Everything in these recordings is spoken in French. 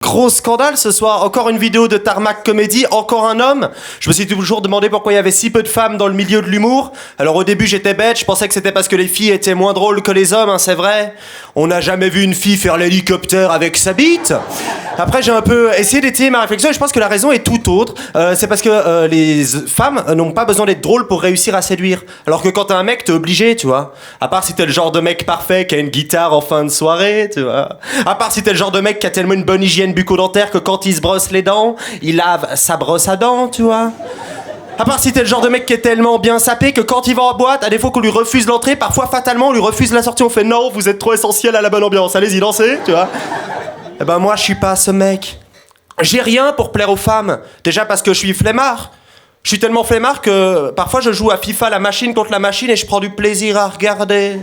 gros scandale ce soir. Encore une vidéo de Tarmac Comedy, encore un homme. Je me suis toujours demandé pourquoi il y avait si peu de femmes dans le milieu de l'humour. Alors au début j'étais bête, je pensais que c'était parce que les filles étaient moins drôles que les hommes, hein, c'est vrai. On n'a jamais vu une fille faire l'hélicoptère avec sa bite. Après j'ai un peu essayé d'étayer ma réflexion et je pense que la raison est tout autre. C'est parce que les femmes n'ont pas besoin d'être drôles pour réussir à séduire. Alors que quand t'es un mec, t'es obligé, tu vois. À part si t'es le genre de mec parfait qui a une guitare en fin de soirée, tu vois. À part si t'es le genre de mec qui a tellement une bonne hygiène bucco-dentaire que quand il se brosse les dents, il lave sa brosse à dents, tu vois. À part si t'es le genre de mec qui est tellement bien sapé que quand il va en boîte, à défaut qu'on lui refuse l'entrée, parfois fatalement on lui refuse la sortie, on fait non, vous êtes trop essentiel à la bonne ambiance, allez-y dansez, tu vois. Eh ben moi je suis pas ce mec. J'ai rien pour plaire aux femmes. Déjà parce que je suis flemmard. Je suis tellement flemmard que parfois je joue à FIFA la machine contre la machine et je prends du plaisir à regarder.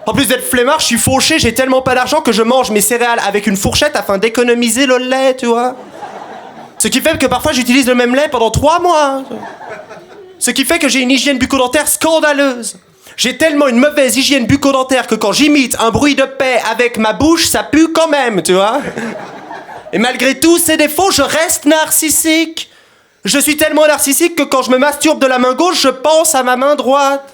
En plus d'être flemmard, je suis fauché, j'ai tellement pas d'argent que je mange mes céréales avec une fourchette afin d'économiser le lait, tu vois. Ce qui fait que parfois j'utilise le même lait pendant 3 mois. Ce qui fait que j'ai une hygiène bucco-dentaire scandaleuse. J'ai tellement une mauvaise hygiène bucco-dentaire que quand j'imite un bruit de paix avec ma bouche, ça pue quand même, tu vois. Et malgré tous ces défauts, je reste narcissique. Je suis tellement narcissique que quand je me masturbe de la main gauche, je pense à ma main droite.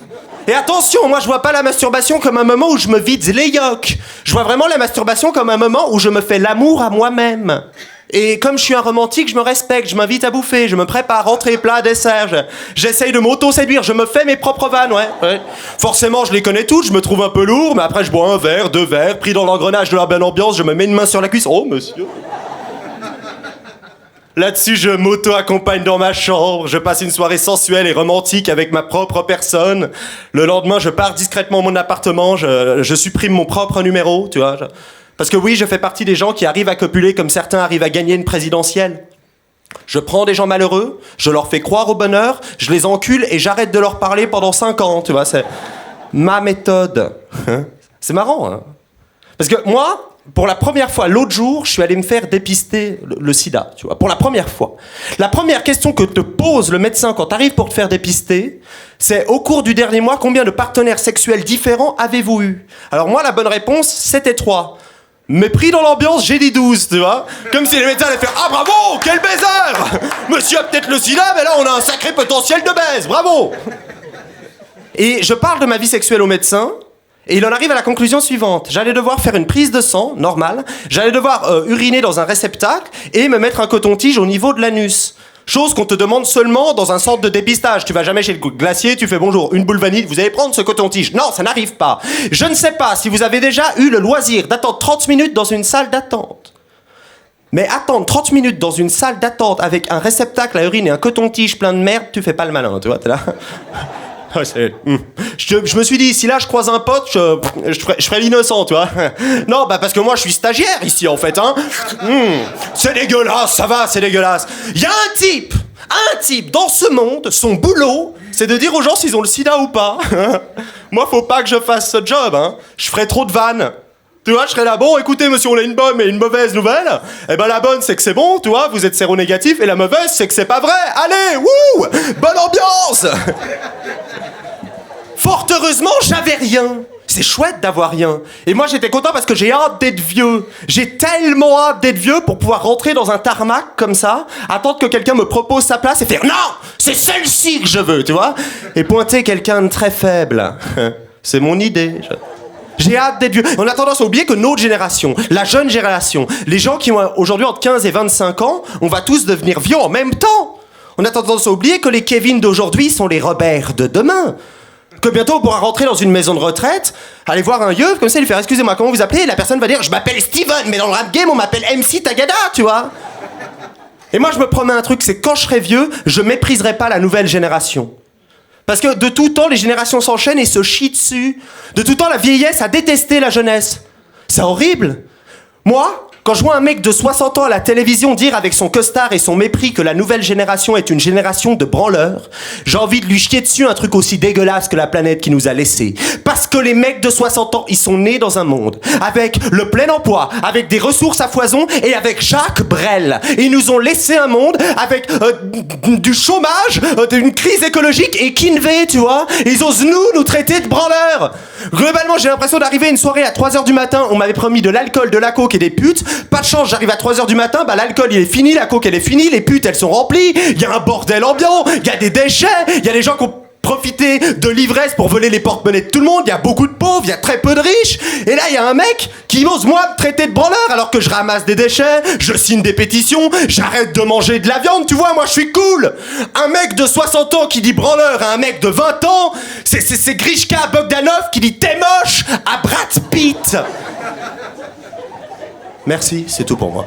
Et attention, moi je vois pas la masturbation comme un moment où je me vide les yocs. Je vois vraiment la masturbation comme un moment où je me fais l'amour à moi-même. Et comme je suis un romantique, je me respecte, je m'invite à bouffer, je me prépare, entrée, plat, dessert. J'essaye de m'auto-séduire, je me fais mes propres vannes, ouais. Forcément, je les connais toutes, je me trouve un peu lourd, mais après je bois un verre, 2 verres, pris dans l'engrenage de la bonne ambiance, je me mets une main sur la cuisse. Oh, monsieur. Là-dessus, je m'auto-accompagne dans ma chambre, je passe une soirée sensuelle et romantique avec ma propre personne. Le lendemain, je pars discrètement à mon appartement, je supprime mon propre numéro, tu vois. Parce que oui, je fais partie des gens qui arrivent à copuler comme certains arrivent à gagner une présidentielle. Je prends des gens malheureux, je leur fais croire au bonheur, je les encule et j'arrête de leur parler pendant 5 ans, tu vois. C'est ma méthode. C'est marrant, hein. Parce que moi... Pour la première fois, l'autre jour, je suis allé me faire dépister le sida, tu vois, pour la première fois. La première question que te pose le médecin quand t'arrives pour te faire dépister, c'est au cours du dernier mois, combien de partenaires sexuels différents avez-vous eu? Alors moi, la bonne réponse, c'était 3. Mais pris dans l'ambiance, j'ai dit 12, tu vois. Comme si les médecins allaient faire « Ah bravo, quel baiser! Monsieur a peut-être le sida, mais là on a un sacré potentiel de baise, bravo !» Et je parle de ma vie sexuelle au médecin, et il en arrive à la conclusion suivante. J'allais devoir faire une prise de sang, normale. J'allais devoir uriner dans un réceptacle et me mettre un coton-tige au niveau de l'anus. Chose qu'on te demande seulement dans un centre de dépistage. Tu vas jamais chez le glacier, tu fais bonjour, une boule vanille, vous allez prendre ce coton-tige. Non, ça n'arrive pas. Je ne sais pas si vous avez déjà eu le loisir d'attendre 30 minutes dans une salle d'attente. Mais attendre 30 minutes dans une salle d'attente avec un réceptacle à urine et un coton-tige plein de merde, tu fais pas le malin, tu vois, t'es là. Je me suis dit, si là je croise un pote, je ferai l'innocent, tu vois. Non, bah parce que moi je suis stagiaire ici en fait, hein. C'est dégueulasse, ça va, c'est dégueulasse. Il y a un type dans ce monde, son boulot, c'est de dire aux gens s'ils ont le sida ou pas. Moi, faut pas que je fasse ce job, hein. Je ferai trop de vannes. Tu vois, je serais là, bon, écoutez, monsieur, on a une bonne et une mauvaise nouvelle. Eh ben, la bonne, c'est que c'est bon, tu vois, vous êtes séronégatif, et la mauvaise, c'est que c'est pas vrai. Allez, wouh, bonne ambiance. Fort heureusement, j'avais rien. C'est chouette d'avoir rien. Et moi, j'étais content parce que j'ai hâte d'être vieux. J'ai tellement hâte d'être vieux pour pouvoir rentrer dans un tarmac comme ça, attendre que quelqu'un me propose sa place et faire « Non, c'est celle-ci que je veux », tu vois. Et pointer quelqu'un de très faible. C'est mon idée. J'ai hâte d'être vieux. On a tendance à oublier que notre génération, la jeune génération, les gens qui ont aujourd'hui entre 15 et 25 ans, on va tous devenir vieux en même temps. On a tendance à oublier que les Kevin d'aujourd'hui sont les Robert de demain. Que bientôt on pourra rentrer dans une maison de retraite, aller voir un yeux, comme ça, lui faire « Excusez-moi, comment vous appelez ?» Et la personne va dire « Je m'appelle Steven, mais dans le rap game, on m'appelle MC Tagada, tu vois ?» Et moi, je me promets un truc, c'est quand je serai vieux, je mépriserai pas la nouvelle génération. Parce que de tout temps, les générations s'enchaînent et se chient dessus. De tout temps, la vieillesse a détesté la jeunesse. C'est horrible. Moi, quand je vois un mec de 60 ans à la télévision dire avec son costard et son mépris que la nouvelle génération est une génération de branleurs, j'ai envie de lui chier dessus un truc aussi dégueulasse que la planète qui nous a laissés. Parce que les mecs de 60 ans, ils sont nés dans un monde avec le plein emploi, avec des ressources à foison et avec Jacques Brel. Et ils nous ont laissé un monde avec du chômage, d'une crise écologique et Kinvey, tu vois. Ils osent nous traiter de branleurs. Globalement, j'ai l'impression d'arriver à une soirée à 3h du matin, on m'avait promis de l'alcool, de la coke et des putes. Pas de chance, j'arrive à 3h du matin, bah l'alcool il est fini, la coke elle est finie, les putes elles sont remplies, il y a un bordel ambiant, il y a des déchets, il y a des gens qui ont profité de l'ivresse pour voler les porte-monnaies de tout le monde, il y a beaucoup de pauvres, il y a très peu de riches, et là il y a un mec qui ose moi me traiter de branleur alors que je ramasse des déchets, je signe des pétitions, j'arrête de manger de la viande, tu vois, moi je suis cool. Un mec de 60 ans qui dit branleur à un mec de 20 ans, c'est Grishka Bogdanov qui dit t'es moche à Brad Pitt. Merci, c'est tout pour moi.